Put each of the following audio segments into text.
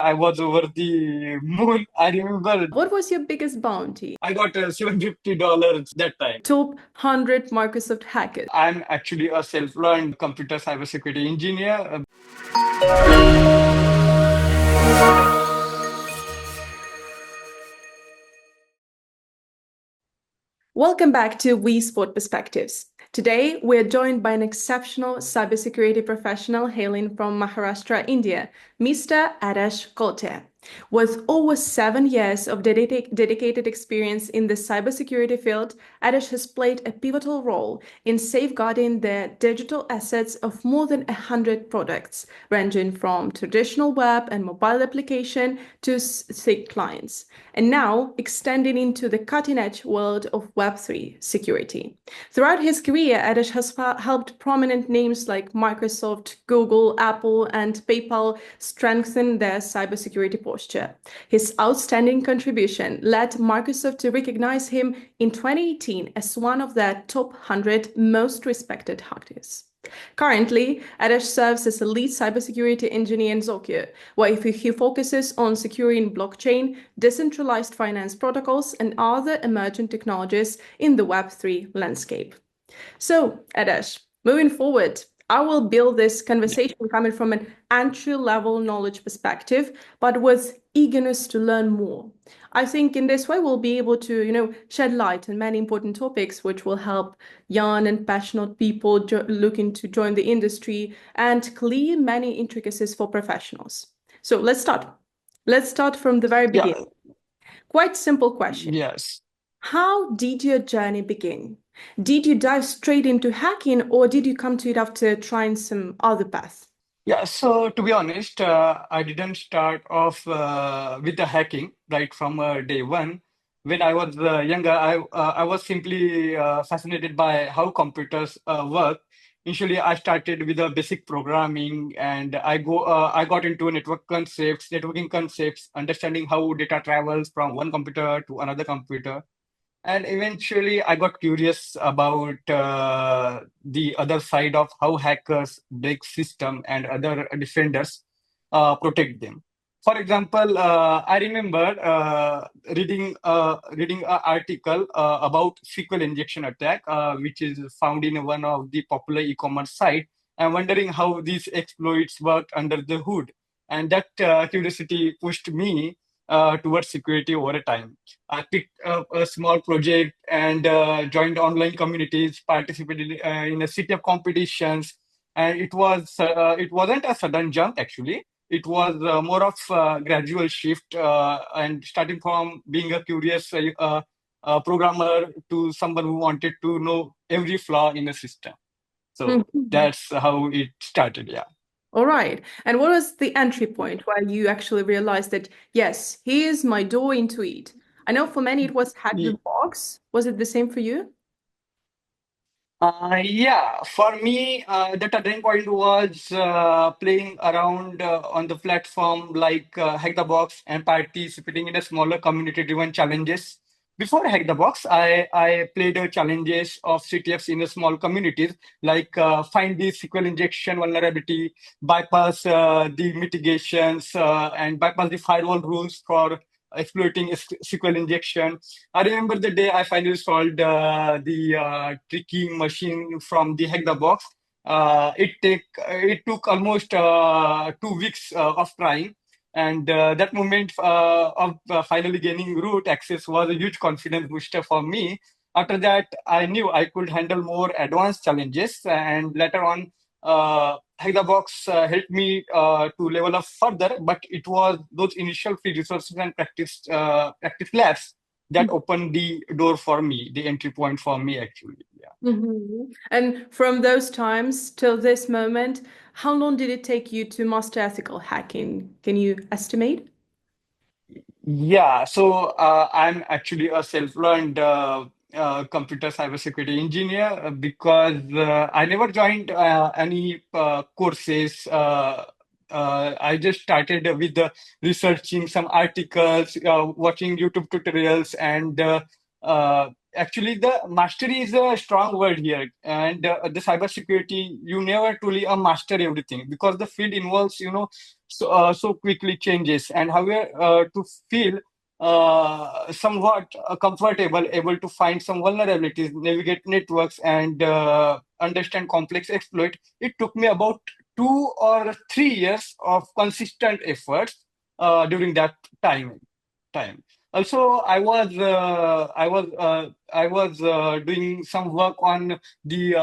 I was over the moon. I remember What was your biggest bounty? I got $750 that time. Top 100 Microsoft hackers. I'm actually a self-learned computer cybersecurity engineer. Welcome back to We Sport Perspectives. Today, we're joined by an exceptional cybersecurity professional hailing from Maharashtra, India, Mr. Adesh Kolte. With over 7 years of dedicated experience in the cybersecurity field, Adesh has played a pivotal role in safeguarding the digital assets of more than 100 products, ranging from traditional web and mobile application to SIG clients, and now extending into the cutting-edge world of Web3 security. Throughout his career, Adesh has helped prominent names like Microsoft, Google, Apple, and PayPal strengthen their cybersecurity posture. His outstanding contribution led Microsoft to recognize him in 2018 as one of their top 100 most respected hackers. Currently, Adesh serves as a lead cybersecurity engineer in Zokyo, where he focuses on securing blockchain, decentralized finance protocols, and other emerging technologies in the Web3 landscape. So, Adesh, moving forward, I will build this conversation coming from an entry-level knowledge perspective, but with eagerness to learn more. I think in this way we'll be able to, shed light on many important topics which will help young and passionate people looking to join the industry and clear many intricacies for professionals. So let's start. Let's start from the very Yeah, beginning. Quite simple question. yes. How did your journey begin? Did you dive straight into hacking or did you come to it after trying some other path? Yeah, so to be honest, I didn't start off with the hacking right from day one. When I was younger, I was simply fascinated by how computers work. Initially, I started with the basic programming, and I got into networking concepts, understanding how data travels from one computer to another computer. And eventually, I got curious about the other side of how hackers break system and other defenders protect them. For example, I remember reading an article about SQL injection attack, which is found in one of the popular e-commerce site, and wondering how these exploits worked under the hood. And that curiosity pushed me towards security over a time. I picked up a small project and joined online communities, participated in a city of competitions, and it wasn't a sudden jump actually. It was more of a gradual shift, and starting from being a curious programmer to someone who wanted to know every flaw in a system. So Mhm. that's how it started. Yeah. All right. And what was the entry point where you actually realized that, yes, here's my door into it? I know for many it was hack the box. Was it the same for you? Yeah, for me, the turning point was playing around on the platform like Hack the Box and participating in a smaller community-driven challenges. Before Hack the Box, I played challenges of CTFs in a small communities like find the SQL injection vulnerability, bypass the mitigations, and bypass the firewall rules for exploiting SQL injection. I remember the day I finally solved the tricky machine from the Hack the Box. It took almost 2 weeks of trying, and that moment of finally gaining root access was a huge confidence booster for me. After that, I knew I could handle more advanced challenges, and later on, Hack the Box helped me to level up further. But it was those initial free resources and practice labs that opened the door for me, the entry point for me, actually. Yeah. And from those times till this moment, how long did it take you to master ethical hacking? Can you estimate? Yeah, so I'm actually a self-learned computer cybersecurity engineer because I never joined any courses. I just started with researching some articles, watching YouTube tutorials, and actually, the mastery is a strong word here. And the cybersecurity, you never truly master everything because the field involves, so quickly changes, and however to feel somewhat comfortable, able to find some vulnerabilities, navigate networks, and understand complex exploit. It took me about 2 or 3 years of consistent efforts during that time. Also, I was doing some work on the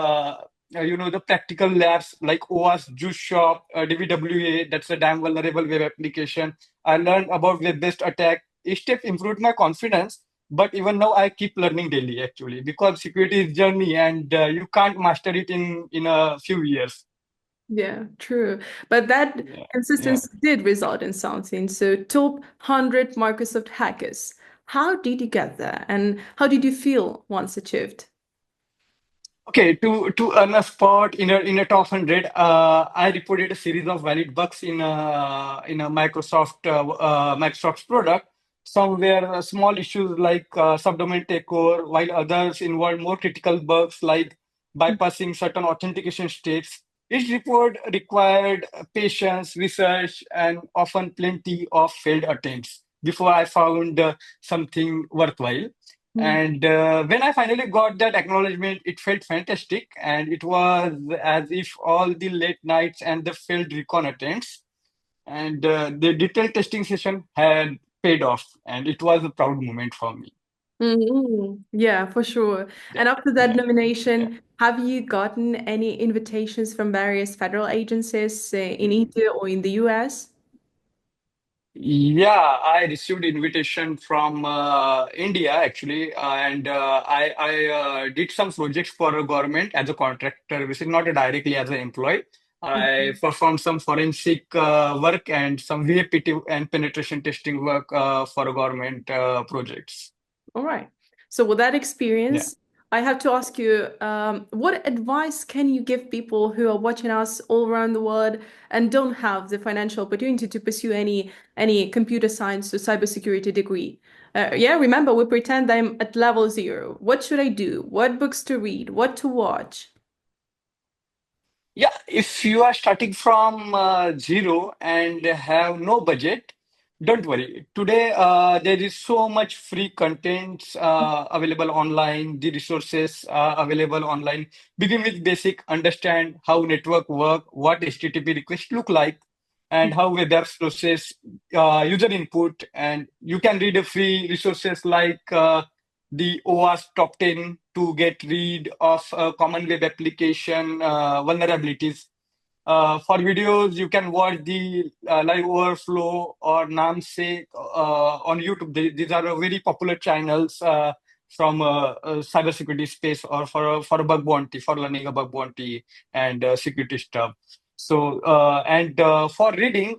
practical labs like OWASP, Juice Shop, DVWA, that's a damn vulnerable web application. I learned about web-based attack. Each step improved my confidence, but even now I keep learning daily actually because security is journey and you can't master it in a few years. Yeah, true. But that Yeah, yeah. consistency did result in something. So, top 100 Microsoft hackers. How did you get there? And how did you feel once achieved? Okay, to earn a spot in a top 100, I reported a series of valid bugs in a Microsoft's product. Some were small issues like subdomain takeover, while others involved more critical bugs like bypassing certain authentication steps. Each report required patience, research, and often plenty of failed attempts before I found something worthwhile. Mm. And when I finally got that acknowledgement, it felt fantastic. And it was as if all the late nights and the failed recon attempts and the detailed testing session had paid off. And it was a proud moment for me. Yeah, for sure. Yeah, And after that yeah, yeah. nomination, have you gotten any invitations from various federal agencies in India or in the US? Yeah, I received invitation from India actually, and I did some projects for a government as a contractor, which is not directly as an employee. I Mhm. performed some forensic work and some VAPT and penetration testing work for a government projects. All right. So with that Yeah. experience, I have to ask you, what advice can you give people who are watching us all around the world and don't have the financial opportunity to pursue any computer science or cybersecurity degree? Yeah, remember, we pretend I'm at level zero. What should I do? What books to read? What to watch? Yeah, if you are starting from zero and have no budget, don't worry. Today, there is so much free content available online. The resources are available online. Begin with basic, understand how network work, what HTTP requests look like, and how web apps process user input. And you can read a free resources like the OWASP top 10 to get rid of common web application vulnerabilities. For videos, you can watch the Live Overflow or Namesake on YouTube. These are very popular channels from cybersecurity space or for a bug bounty, for learning a bug bounty and security stuff. So, and for reading,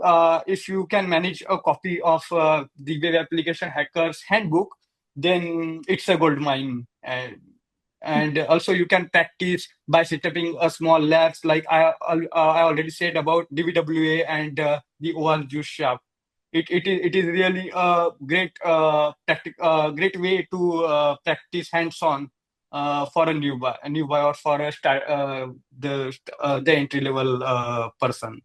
if you can manage a copy of the Web Application Hackers Handbook, then it's a gold mine. And also you can practice by setting a small labs like I already said about DVWA and the OR juice shop. It is really a great way to practice hands-on for a newbie or for the entry level person.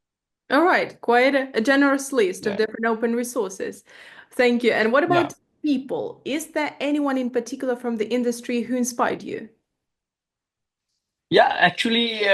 All right, quite a generous list of Yeah, different open resources. Thank you. And what yeah. about people? Is there anyone in particular from the industry who inspired you? Yeah, actually,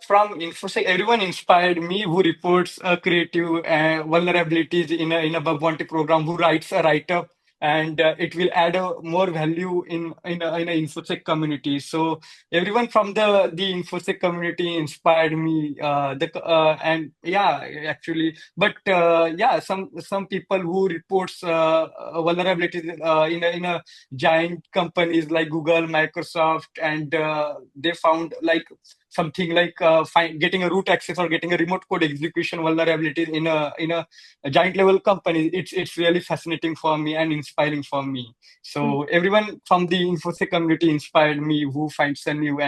from InfoSec, everyone inspired me who reports creative vulnerabilities in a bug bounty program, who writes a write-up, and it will add more value in a InfoSec community. So everyone from the InfoSec community inspired me. And yeah, actually, but yeah, some people who reports vulnerabilities in a giant companies like Google, Microsoft, and they found like something like getting a root access or getting a remote code execution vulnerability in a giant level company. It's really fascinating for me and inspiring for me. So everyone from the InfoSec community inspired me who finds a new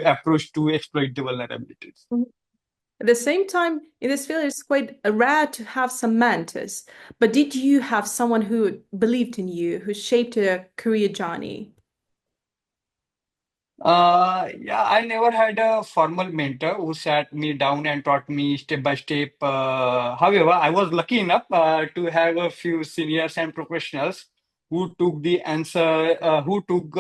approach to exploit the vulnerabilities. Mhm. At the same time, in this field, it's quite rare to have some mentors. But did you have someone who believed in you, who shaped your career journey? Yeah, I never had a formal mentor who sat me down and taught me step by step. However, I was lucky enough to have a few seniors and professionals who took the answer, who took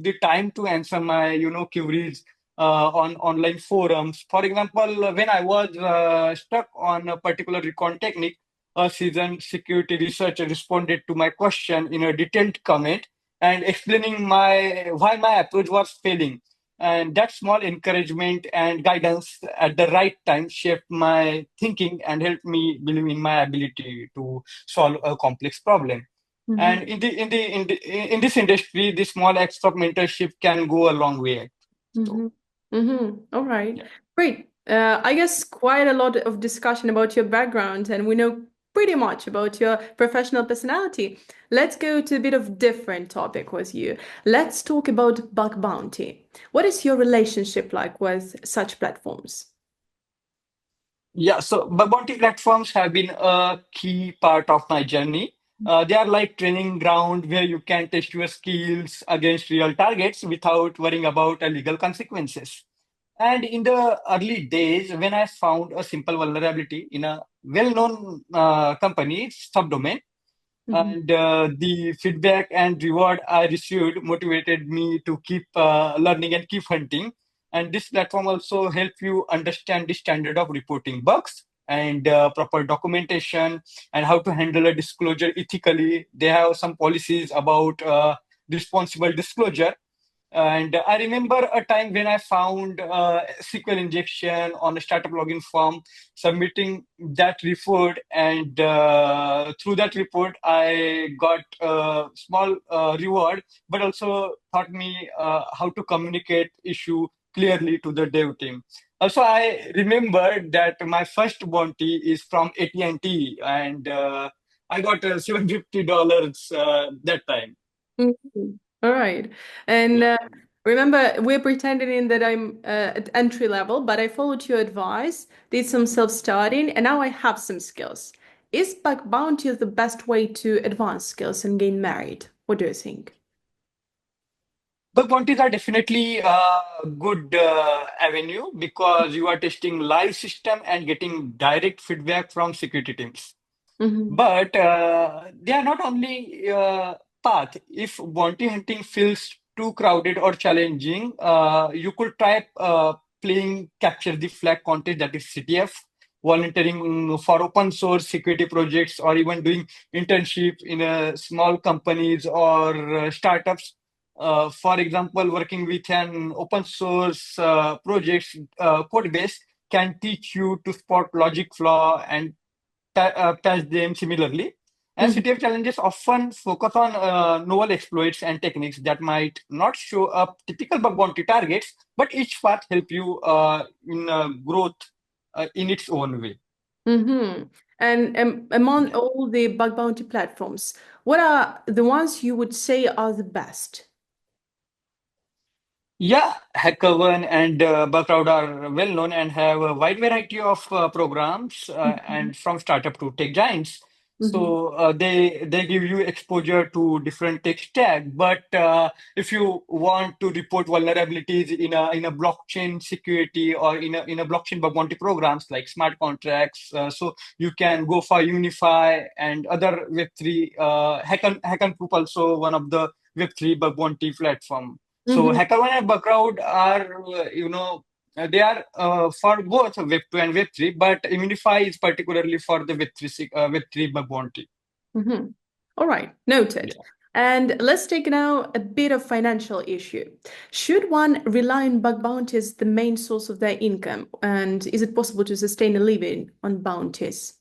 the time to answer my, queries on online forums. For example, when I was stuck on a particular recon technique, a seasoned security researcher responded to my question in a detailed comment and explaining my why my approach was failing. And that small encouragement and guidance at the right time shaped my thinking and helped me believe in my ability to solve a complex problem. And in this industry, this small acts of mentorship can go a long way. So Mm-hmm. Mm-hmm. All right. yeah. Great. I guess quite a lot of discussion about your background, and we know pretty much about your professional personality. Let's go to a bit of different topic with you. Let's talk about bug bounty. What is your relationship like with such platforms? Yeah, so bug bounty platforms have been a key part of my journey. They are like training ground where you can test your skills against real targets without worrying about legal consequences. And in the early days, when I found a simple vulnerability in a well-known company's subdomain, Mm-hmm. and the feedback and reward I received motivated me to keep learning and keep hunting. And this platform also help you understand the standard of reporting bugs and proper documentation and how to handle a disclosure ethically. They have some policies about responsible disclosure, and I remember a time when I found SQL injection on a startup login form, submitting that report, and through that report, I got a small reward, but also taught me how to communicate issue clearly to the dev team. Also, I remember that my first bounty is from AT&T, and I got $750 that time. Mhm. All right. And Yeah. remember, we're pretending that I'm at entry level, but I followed your advice, did some self-studying, and now I have some skills. Is bug bounty the best way to advance skills and gain merit? What do you think? Bug bounties are definitely a good avenue because you are testing live system and getting direct feedback from security teams. Mm-hmm. But they are not only path. If bounty hunting feels too crowded or challenging, you could try playing capture the flag contest, that is CTF, volunteering for open source security projects, or even doing internship in small companies or startups. For example, working with an open source project code base can teach you to spot logic flaw and patch them similarly. And Mm-hmm. CTF challenges often focus on novel exploits and techniques that might not show up typical bug bounty targets, but each path help you in growth in its own way. Mm-hmm. And among Yeah. all the bug bounty platforms, what are the ones you would say are the best? Yeah, HackerOne and Bugcrowd are well known and have a wide variety of programs Mm-hmm. and from startup to tech giants. Mm-hmm. So they give you exposure to different tech stack. But if you want to report vulnerabilities in a blockchain security or in a blockchain bug bounty programs like smart contracts, so you can go for Unify and other Web3. Hack and Proof also one of the Web3 bug bounty platform. So Mm-hmm. HackerOne and Bugcrowd are, they are for both Web2 and Web3, but Immunify is particularly for the Web3 bug bounty. Mm-hmm. All right, noted. Yeah. And let's take now a bit of financial issue. Should one rely on bug bounties the main source of their income? And is it possible to sustain a living on bounties?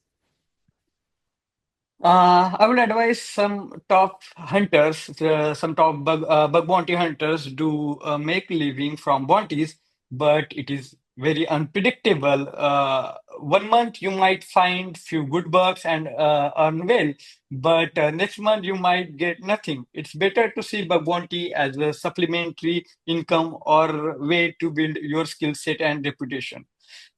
I would advise some top bug bounty hunters do make living from bounties, but it is very unpredictable. One month you might find few good bugs and earn well, but next month you might get nothing. It's better to see bug bounty as a supplementary income or way to build your skill set and reputation.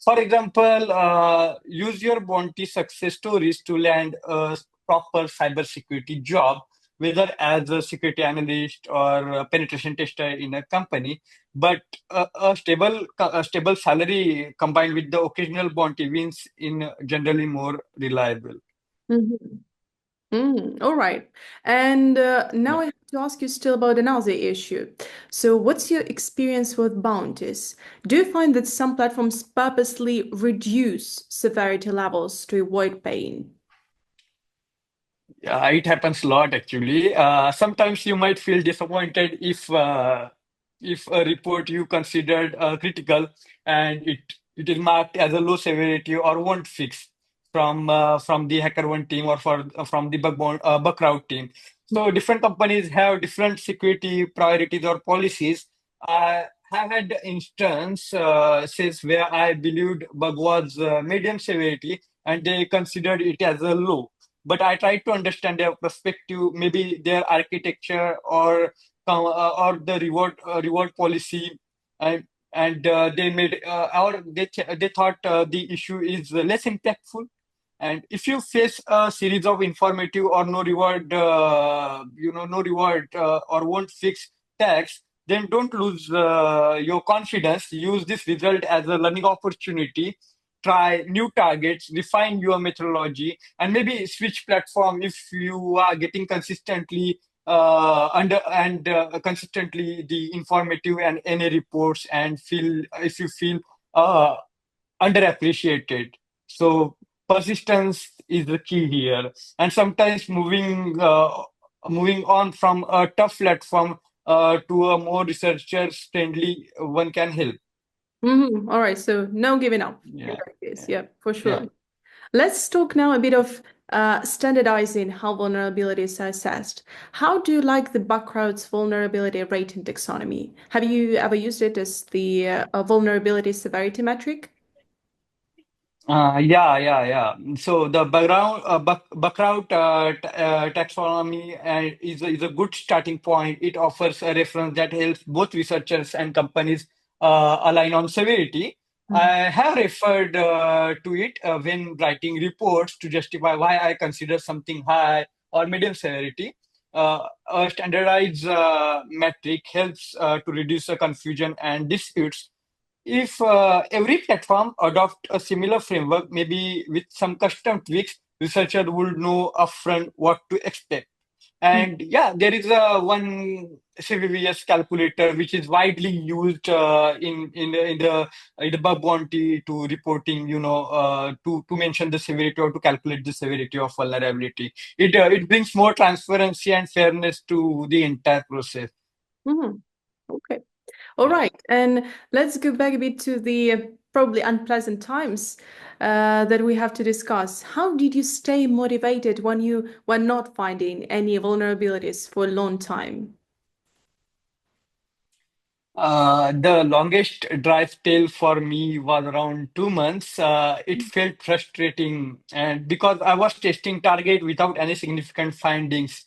For example, use your bounty success stories to land a proper cybersecurity job whether as a security analyst or a penetration tester in a company. But a stable salary combined with the occasional bounty wins in generally more reliable. Mhm. All right. And now Yeah. I have to ask you still about another issue. So, what's your experience with bounties? Do you find that some platforms purposely reduce severity levels to avoid pain? Yeah, it happens a lot actually. Sometimes you might feel disappointed if a report you considered critical and it is marked as a low severity or won't fix from the HackerOne team or from the bug crowd team. So different companies have different security priorities or policies. I have had instances where I believed bug was medium severity and they considered it as a low, but I try to understand their perspective, maybe their architecture or the reward policy, and they made or they thought the issue is less impactful. And if you face a series of informative or no reward, no reward or won't fix tags, then don't lose your confidence. Use this result as a learning opportunity. Try new targets, refine your methodology, and maybe switch platform if you are getting consistently consistently the informative and NA reports and feel if you feel uh, underappreciated. So persistence is the key here, and sometimes moving on from a tough platform to a more researchers friendly one can help. All right. So, no giving up in Yeah, that case. yeah, Yeah, for yeah. sure. Let's talk now a bit of standardizing how vulnerabilities are assessed. How do you like the background's vulnerability rating taxonomy? Have you ever used it as the vulnerability severity metric? Yeah. So the background taxonomy is a good starting point. It offers a reference that helps both researchers and companies align on severity. Mhm. I have referred to it when writing reports to justify why I consider something high or medium severity. A standardized metric helps to reduce the confusion and disputes. If every platform adopt a similar framework, maybe with some custom tweaks, researcher would know upfront what to expect. And yeah, there is a one CVVS calculator which is widely used in the bug bounty to reporting, to mention the severity or to calculate the severity of vulnerability. It brings more transparency and fairness to the entire process. Mhm. Okay. All Yeah. right. And let's go back a bit to the probably unpleasant times that we have to discuss. How did you stay motivated when you were not finding any vulnerabilities for a long time? The longest dry spell for me was around 2 months. It felt frustrating, and because I was testing target without any significant findings.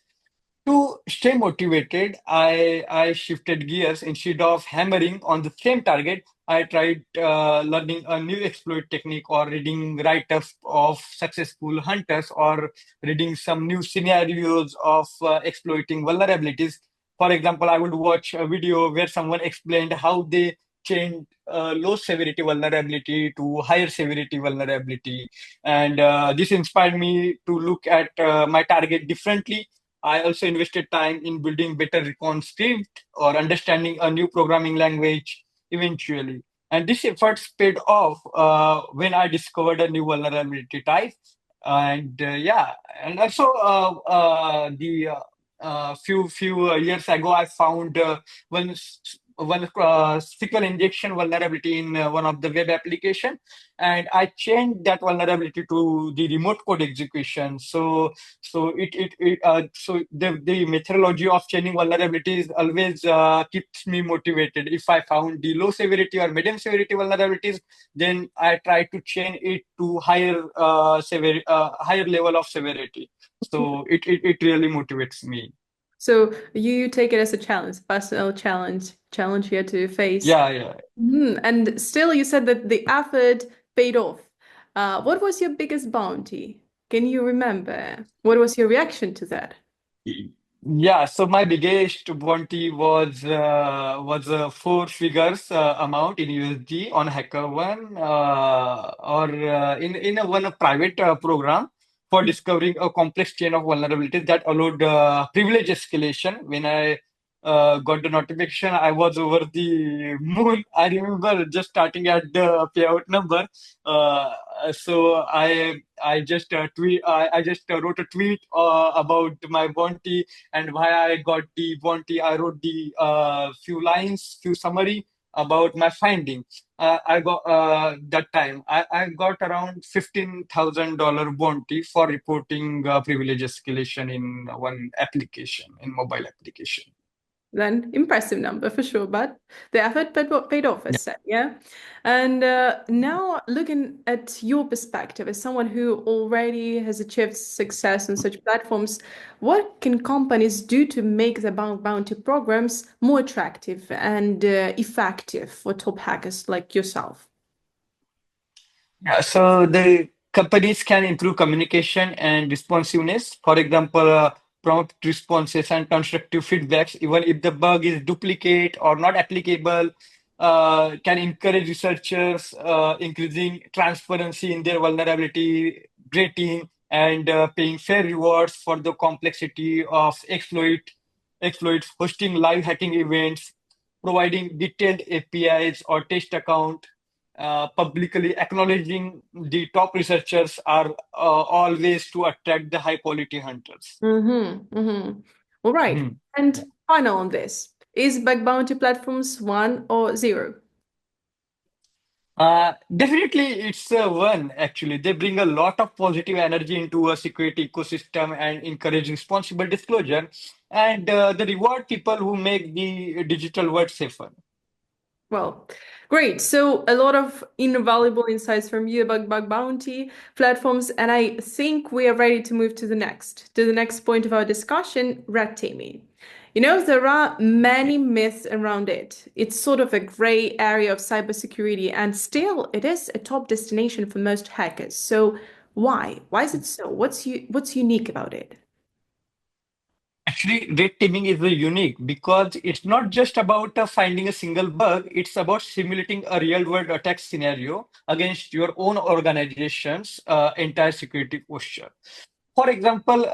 To stay motivated, I shifted gears. Instead of hammering on the same target, I tried learning a new exploit technique or reading write-ups of successful hunters or reading some new scenarios of exploiting vulnerabilities. For example, I would watch a video where someone explained how they changed low severity vulnerability to higher severity vulnerability. And this inspired me to look at my target differently. I also invested time in building better recon script or understanding a new programming language eventually. And this effort paid off when I discovered a new vulnerability type. And yeah, and also the few years ago, I found one SQL injection vulnerability in one of the web application, and I changed that vulnerability to the remote code execution. So the methodology of changing vulnerabilities always keeps me motivated. If I found the low severity or medium severity vulnerabilities, then I try to change it to higher level of severity. So it really motivates me. So you take it as a challenge, personal challenge here to face. Yeah. And still, you said that the effort paid off. What was your biggest bounty? Can you remember? What was your reaction to that? Yeah, so my biggest bounty was four figures amount in USD on HackerOne or in a one private program for discovering a complex chain of vulnerabilities that allowed privilege escalation. When I got the notification, I was over the moon. I remember just starting at the payout number. So I just I just wrote a tweet about my bounty and why I got the bounty. I wrote the few lines, few summary about my finding. I got that time. I got around $15,000 bounty for reporting privilege escalation in one application, in mobile application. Then impressive number for sure, but the effort paid off, Yeah. as said, yeah. And now looking at your perspective as someone who already has achieved success on such platforms, what can companies do to make the bounty programs more attractive and effective for top hackers like yourself? Yeah, so the companies can improve communication and responsiveness. For example, prompt responses and constructive feedbacks, even if the bug is duplicate or not applicable, can encourage researchers, increasing transparency in their vulnerability rating and paying fair rewards for the complexity of exploits, hosting live hacking events, providing detailed APIs or test account, publicly acknowledging the top researchers are always to attract the high quality hunters. Mm-hmm, mm-hmm. All right. Mhm. And final on this, is bug bounty platforms one or zero? Definitely, it's one actually. They bring a lot of positive energy into a security ecosystem and encourage responsible disclosure. And they reward people who make the digital world safer. Well, great. So a lot of invaluable insights from you about bug bounty platforms, and I think we are ready to move to the next point of our discussion, red teaming. You know, there are many myths around it. It's sort of a gray area of cybersecurity, and still it is a top destination for most hackers. So why? Why is it so? What's unique about it? Actually, red teaming is unique because it's not just about finding a single bug, it's about simulating a real world attack scenario against your own organization's entire security posture. For example,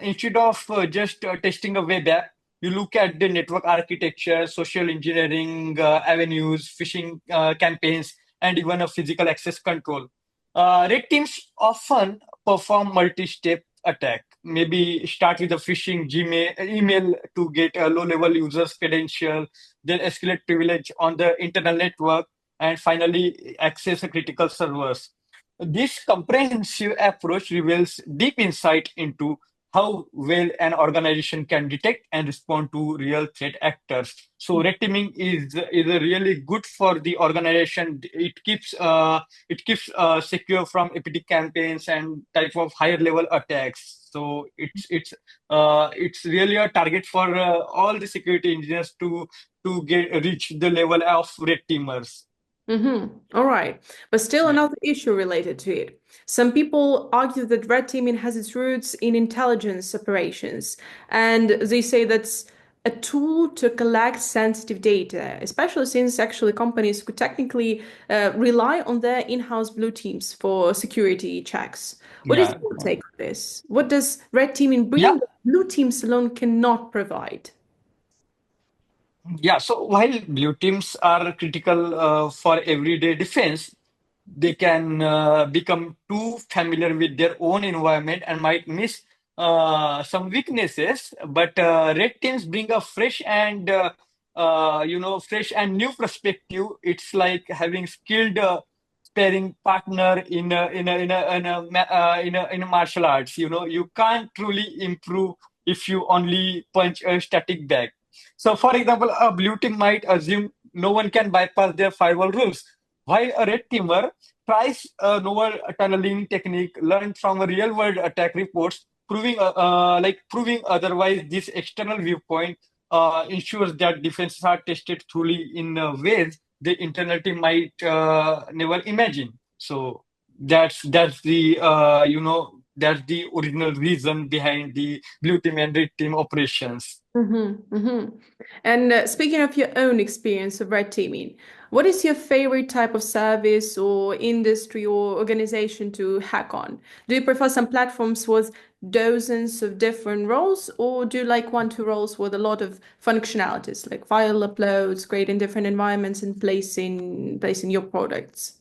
instead of just testing a web app, you look at the network architecture, social engineering avenues, phishing campaigns, and even a physical access control. Red teams often perform multi-step attack. Maybe start with a phishing Gmail email to get a low-level user's credential, then escalate privilege on the internal network, and finally access a critical servers. This comprehensive approach reveals deep insight into how well an organization can detect and respond to real threat actors. So red teaming is a really good for the organization. It keeps secure from epic campaigns and type of higher level attacks. So it's really a target for all the security engineers to get reach the level of red teamers. Mm-hmm. All right. But still Yeah. another issue related to it. Some people argue that red teaming has its roots in intelligence operations, and they say that's a tool to collect sensitive data, especially since actually companies could technically rely on their in-house blue teams for security checks. What is Yeah. your take on this? What does red teaming Yeah. bring that blue teams alone cannot provide? Yeah, so while blue teams are critical for everyday defense, they can become too familiar with their own environment and might miss some weaknesses. But red teams bring a fresh and new perspective. It's like having skilled sparring partner in a martial arts. You know, you can't truly improve if you only punch a static bag. So, for example, a blue team might assume no one can bypass their firewall rules, while a red teamer tries a novel tunneling technique learned from a real-world attack reports, proving otherwise. This external viewpoint ensures that defenses are tested truly in ways the internal team might never imagine. So that's the That's the original reason behind the blue team and red team operations. Mm-hmm, mm-hmm. And speaking of your own experience of red teaming, what is your favorite type of service or industry or organization to hack on? Do you prefer some platforms with dozens of different roles, or do you like one, two roles with a lot of functionalities, like file uploads, creating different environments, and placing your products?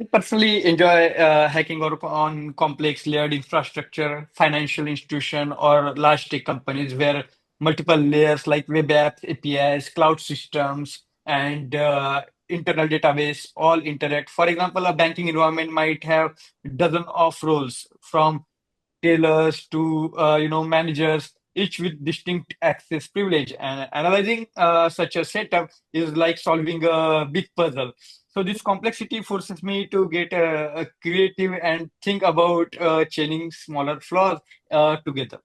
I personally enjoy hacking on complex layered infrastructure, financial institution, or large tech companies where multiple layers like web apps, APIs, cloud systems, and internal database all interact. For example, a banking environment might have dozen of roles from tailors to managers, each with distinct access privilege. And analyzing such a setup is like solving a big puzzle. So this complexity forces me to get creative and think about chaining smaller flaws together.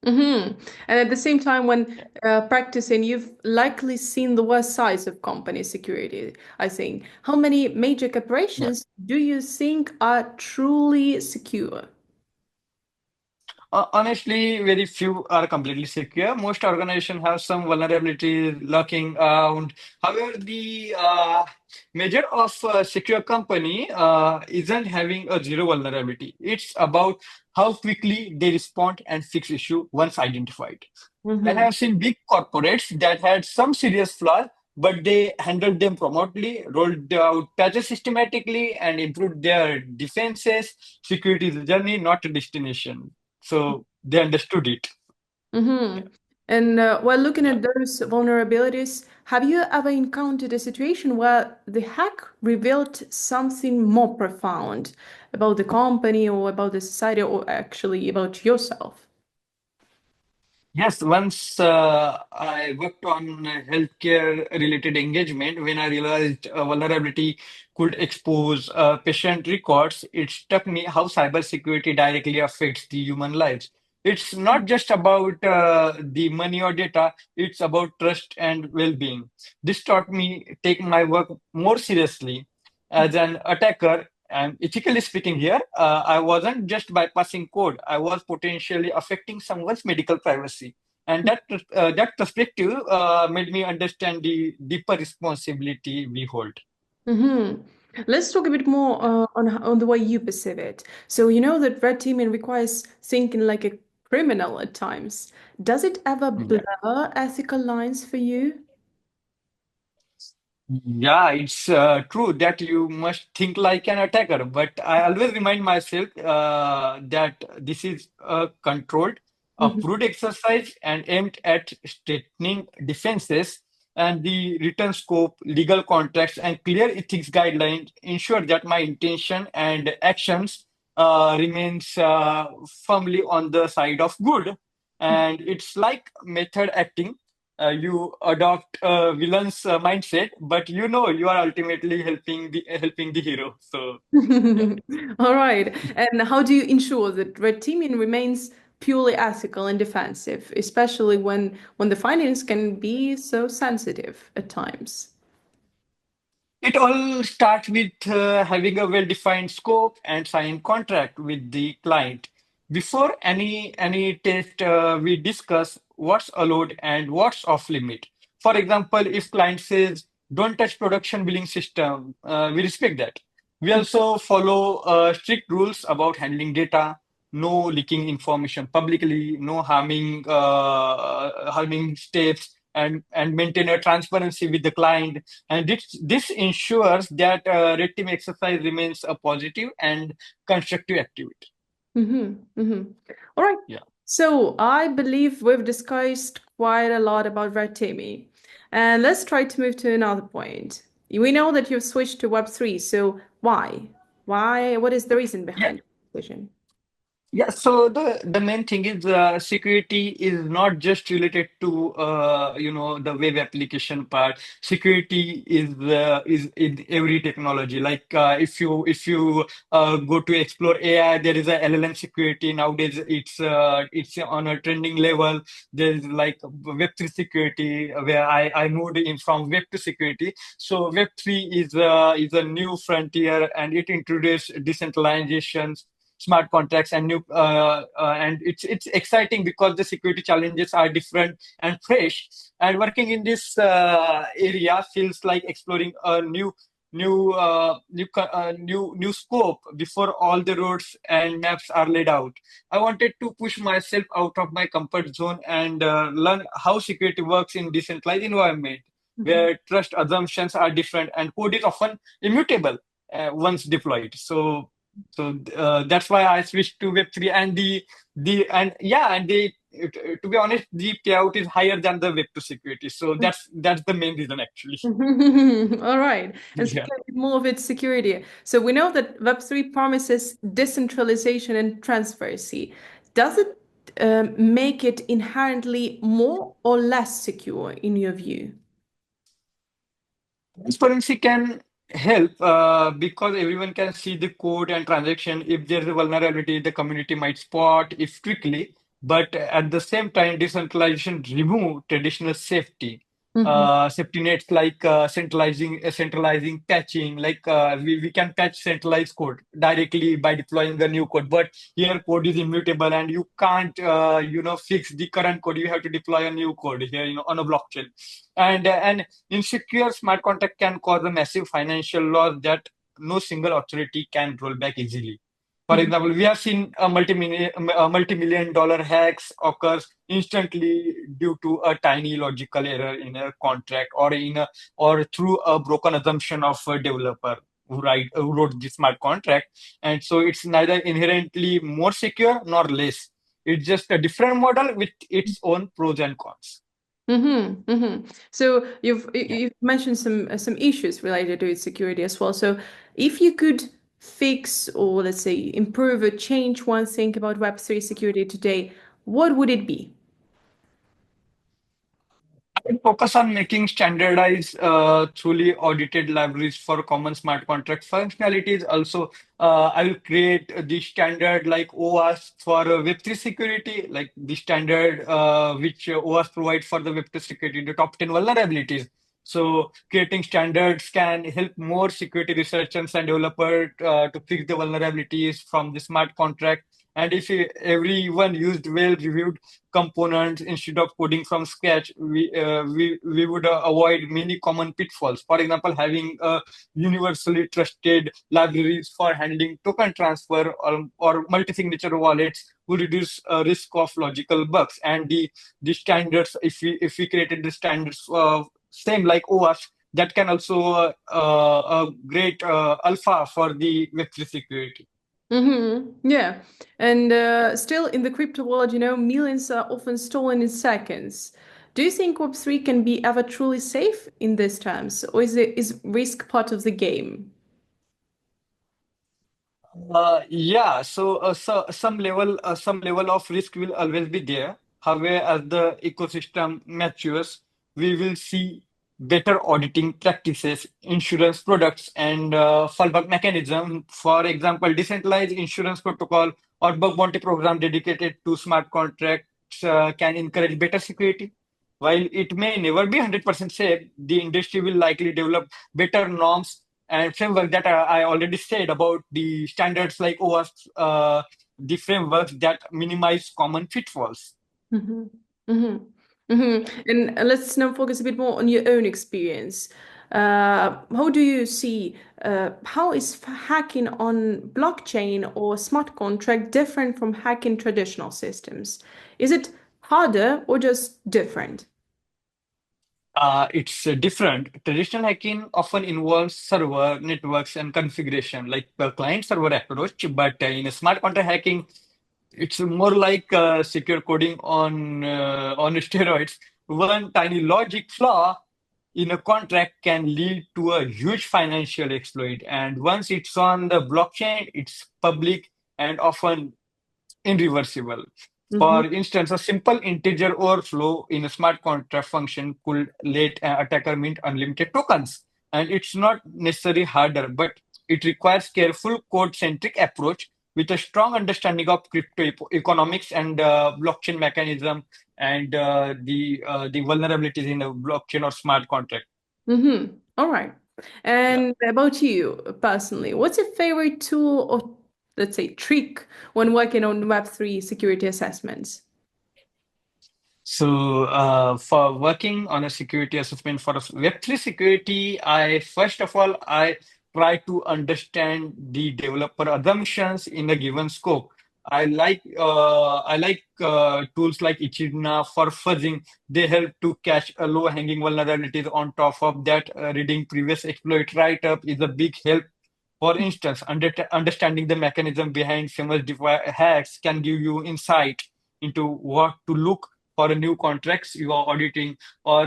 Mm-hmm. And at the same time, when practicing, you've likely seen the worst sides of company security, I think. How many major Yeah. corporations do you think are truly secure? Honestly, very few are completely secure. Most organizations have some vulnerabilities lurking around. However, the measure of a secure company isn't having a zero vulnerability. It's about how quickly they respond and fix issue once identified. I Mm-hmm. have seen big corporates that had some serious flaws, but they handled them promptly, rolled out patches systematically, and improved their defenses. Security is a journey, not a destination. So they understood it. Mm-hmm. And while looking at those vulnerabilities, have you ever encountered a situation where the hack revealed something more profound about the company or about the society or actually about yourself? Yes, once I worked on healthcare related engagement when I realized a vulnerability could expose patient records. It struck me how cybersecurity directly affects the human lives. It's not just about the money or data, it's about trust and well-being. This taught me take my work more seriously. As an attacker, and ethically speaking here, I wasn't just bypassing code, I was potentially affecting someone's medical privacy. And that perspective made me understand the deeper responsibility we hold. Mm-hmm. Let's talk a bit more on the way you perceive it. So you know that red teaming requires thinking like a criminal at times. Does it ever Yeah. blur ethical lines for you? Yeah, it's true that you must think like an attacker, but I always remind myself that this is a controlled, approved exercise and aimed at strengthening defenses, and the written scope, legal contracts, and clear ethics guidelines ensure that my intention and actions remains firmly on the side of good. And it's like method acting. You adopt a villain's mindset, but you know you are ultimately helping the hero. So yeah. All right. And how do you ensure that red teaming remains purely ethical and defensive, especially when the findings can be so sensitive at times? It all starts with having a well-defined scope and signed contract with the client. Before any test, we discuss what's allowed and what's off limit. For example, if client says don't touch production billing system, we respect that. We also follow strict rules about handling data, no leaking information publicly, no harming steps, and maintain a transparency with the client, and this ensures that red team exercise remains a positive and constructive activity. Mm-hmm, mm-hmm. All right. Yeah. So I believe we've discussed quite a lot about red teaming. And let's try to move to another point. We know that you've switched to Web3, so why? Why? What is the reason Yeah. behind the decision? Yeah, so the main thing is security is not just related to the web application part. Security is in every technology. Like if you go to explore AI, there is a LLM security nowadays. It's on a trending level. There is like Web3 security where I moved in from Web to security. So Web3 is a new frontier and it introduced decentralizations, smart contracts and new and it's exciting because the security challenges are different and fresh. And working in this area feels like exploring a new scope before all the roads and maps are laid out. I wanted to push myself out of my comfort zone and learn how security works in decentralized environment Mhm. where trust assumptions are different and code is often immutable once deployed. So that's why I switched to Web3, and the and yeah, and the to be honest, the payout is higher than the Web2 security. So that's the main reason actually. All right. And Yeah. speaking a bit more of its security. So we know that Web3 promises decentralization and transparency. Does it make it inherently more or less secure in your view? Transparency can help because everyone can see the code and transaction. If there's a vulnerability, the community might spot it quickly. But at the same time, decentralization remove traditional Hmm. safety nets like centralizing patching. Like we can patch centralized code directly by deploying the new code. But here, code is immutable, and you can't fix the current code. You have to deploy a new code here, on a blockchain. And insecure smart contract can cause a massive financial loss that no single authority can roll back easily. For example, we have seen a multi-million dollar hacks occurs instantly due to a tiny logical error in a contract or through a broken assumption of a developer who wrote the smart contract. And so it's neither inherently more secure nor less. It's just a different model with its own pros and cons. So you've Yeah. you've mentioned some issues related to its security as well. So if you could fix or let's say improve or change one thing about Web3 security today, what would it be? I focus on making standardized, truly audited libraries for common smart contract functionalities. Also, I will create the standard like OAuth for Web3 security, like the standard which OAuth provides for the Web3 security, the top 10 vulnerabilities. So, creating standards can help more security researchers and developers to fix the vulnerabilities from the smart contract. And if everyone used well-reviewed components instead of coding from scratch, we would avoid many common pitfalls. For example, having universally trusted libraries for handling token transfer or multi-signature wallets would reduce risk of logical bugs. And the standards, if we created the standards same like OAuth, that can also a great alpha for the Web3 security. Yeah. And still in the crypto world, millions are often stolen in seconds. Do you think Web3 can be ever truly safe in these terms, or is risk part of the game? Yeah, so some level of risk will always be there. However, as the ecosystem matures, we will see better auditing practices, insurance products, and fallback mechanism. For example, decentralized insurance protocol or bug bounty program dedicated to smart contracts can encourage better security. While it may never be 100% safe, the industry will likely develop better norms and framework that I already said about the standards like OWASP, the frameworks that minimize common pitfalls. Hmm. Hmm. Hmm. And let's now focus a bit more on your own experience. How do you see how is hacking on blockchain or smart contract different from hacking traditional systems? Is it harder or just different? It's different. Traditional hacking often involves server networks and configuration, like the client server approach. But in a smart contract hacking, it's more like secure coding on steroids. One tiny logic flaw in a contract can lead to a huge financial exploit. And once it's on the blockchain, it's public and often irreversible. Hmm. For instance, a simple integer overflow in a smart contract function could let an attacker mint unlimited tokens. And it's not necessarily harder, but it requires careful code-centric approach with a strong understanding of crypto economics and blockchain mechanism and the vulnerabilities in a blockchain or smart contract. Hmm. All right. Yeah. And about you personally, what's your favorite tool or let's say, trick when working on Web3 security assessments? So, for working on a security assessment for a Web3 security, I first of all I try to understand the developer assumptions in a given scope. I like tools like Echidna for fuzzing. They help to catch a low-hanging vulnerabilities. On top of that, reading previous exploit write-up is a big help. For instance, understanding the mechanism behind famous hacks can give you insight into what to look for a new contracts you are auditing, or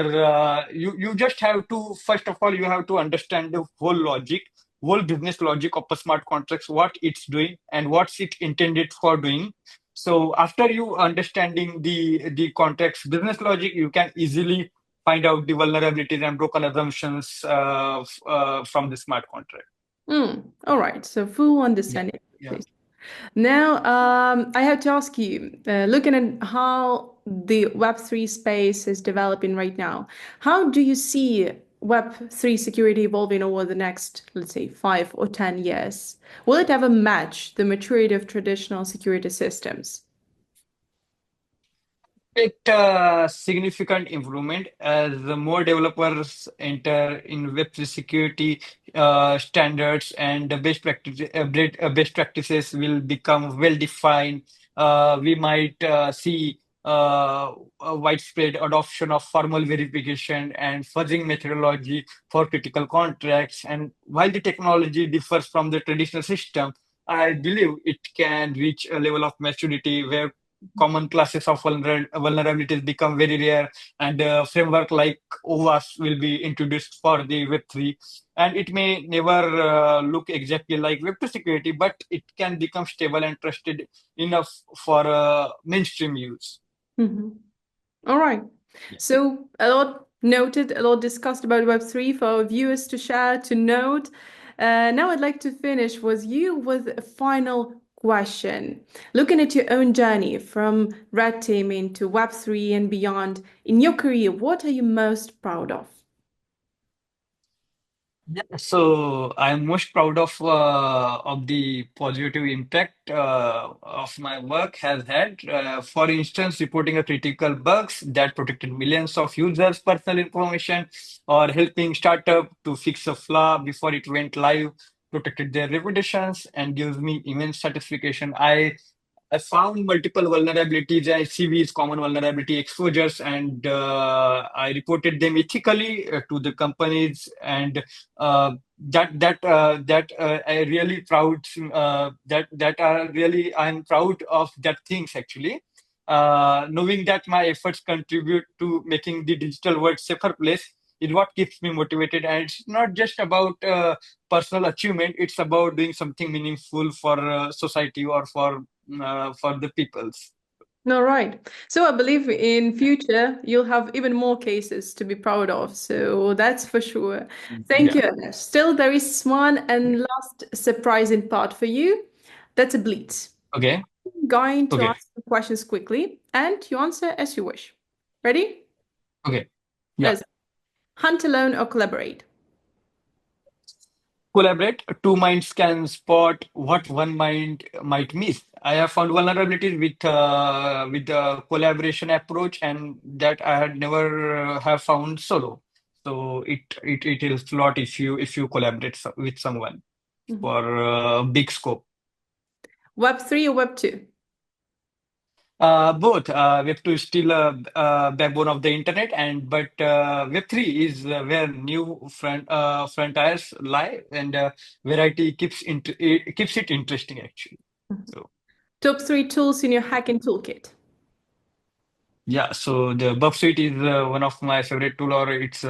you just have to, first of all, you have to understand the whole business logic of a smart contracts, what it's doing and what's it intended for doing. So after you understanding the contracts business logic, you can easily find out the vulnerabilities and broken assumptions from the smart contract. All right, so full Yeah. understanding. Yeah. Now, I have to ask you, looking at how the Web3 space is developing right now, how do you see Web3 security evolving over the next, let's say, 5 or 10 years? Will it ever match the maturity of traditional security systems? Expect significant improvement as the more developers enter in Web3 security standards, and the best practices will become well defined. We might see a widespread adoption of formal verification and fuzzing methodology for critical contracts. And while the technology differs from the traditional system, I believe it can reach a level of maturity where common classes of vulnerabilities become very rare, and a framework like OWASP will be introduced for the Web3. And it may never look exactly like Web2 security, but it can become stable and trusted enough for mainstream use. Mhm. All right. Yeah. So a lot noted, a lot discussed about Web3 for our viewers to share, to note. Now I'd like to finish with you with a final question. Looking at your own journey from red teaming to Web3 and beyond, in your career, what are you most proud of? Yeah, so I'm most proud of the positive impact of my work has had. For instance, reporting a critical bugs that protected millions of users' personal information, or helping startup to fix a flaw before it went live, protected their reputations, and gives me immense satisfaction. I found multiple vulnerabilities, ICVs, common vulnerability exposures, and I reported them ethically to the companies. And I really proud that are really I'm proud of that things actually. Knowing that my efforts contribute to making the digital world safer place is what keeps me motivated. And it's not just about personal achievement; it's about doing something meaningful for society or for the peoples. All right. So I believe in future you'll have even more cases to be proud of. So that's for sure. Thank Yeah. you, Adesh. Still, there is one and last surprising part for you. That's a blitz. Okay. I'm going to Okay. answer the questions quickly, and you answer as you wish. Ready? Okay. Yeah. Let's hunt alone or collaborate. Collaborate. Two minds can spot what one mind might miss. I have found vulnerabilities with the collaboration approach, and that I had never have found solo. So it is a lot if you collaborate with someone Mhm. for big scope. Web3 or Web2? Both. Web2 is still a backbone of the internet, and but Web3 is where new frontiers lie, and variety it keeps it interesting actually. Mhm. So. Top three tools in your hacking toolkit. Yeah, so the Buff Suite is one of my favorite tool, or it's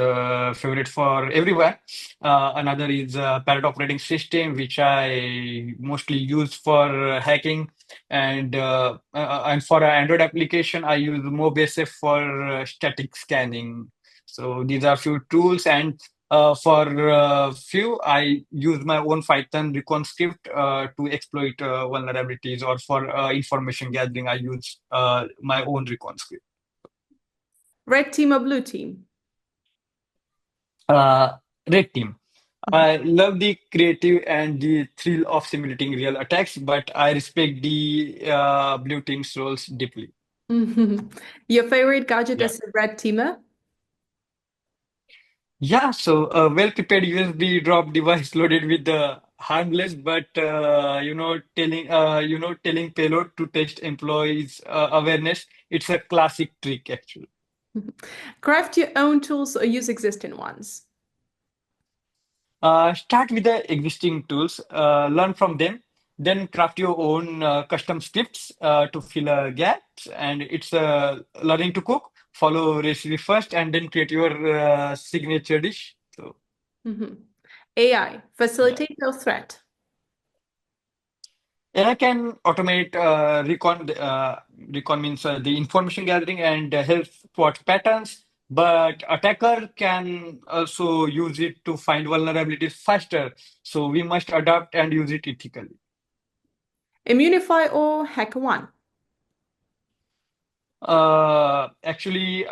favorite for everyone. Another is Parrot operating system, which I mostly use for hacking, and for an Android application, I use MobiSF for static scanning. So these are few tools, and for few, I use my own Python recon script to exploit vulnerabilities, or for information gathering, I use my own recon script. Red team or blue team? Uh, Red team. I love the creative and the thrill of simulating real attacks, but I respect the blue team's roles deeply. Your favorite gadget Yeah. as a red teamer? Yeah, so a well-prepared USB drop device loaded with the harmless but telling payload to test employees awareness. It's a classic trick actually. Craft your own tools or use existing ones. Start with the existing tools, learn from them, then craft your own custom scripts to fill gaps. And it's learning to cook, follow recipe first, and then create your signature dish. So Mhm. AI, yeah. facilitate or threat? AI can automate recon means the information gathering and help spot patterns, but attacker can also use it to find vulnerabilities faster. So we must adapt and use it ethically. Immunify or HackerOne? Actually,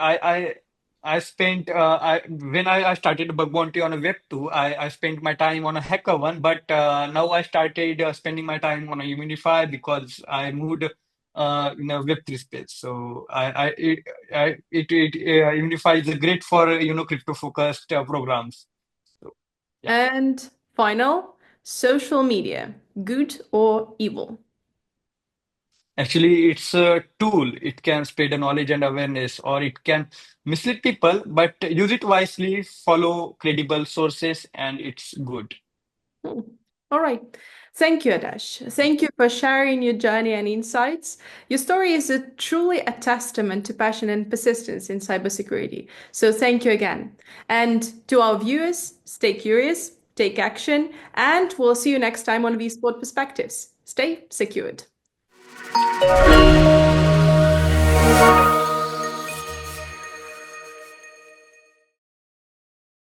I spent I when I started bug bounty on a web 2, I spent my time on a hacker one, but now I started spending my time on a Unify because I moved in a web 3 space. So Unify is great for crypto focused programs. So yeah. And final, social media, good or evil? Actually, it's a tool. It can spread the knowledge and awareness, or it can mislead people, but use it wisely, follow credible sources, and it's good. Hmm. All right. Thank you, Adesh. Thank you for sharing your journey and insights. Your story is truly a testament to passion and persistence in cybersecurity. So thank you again. And to our viewers, stay curious, take action, and we'll see you next time on vSport Perspectives. Stay secured.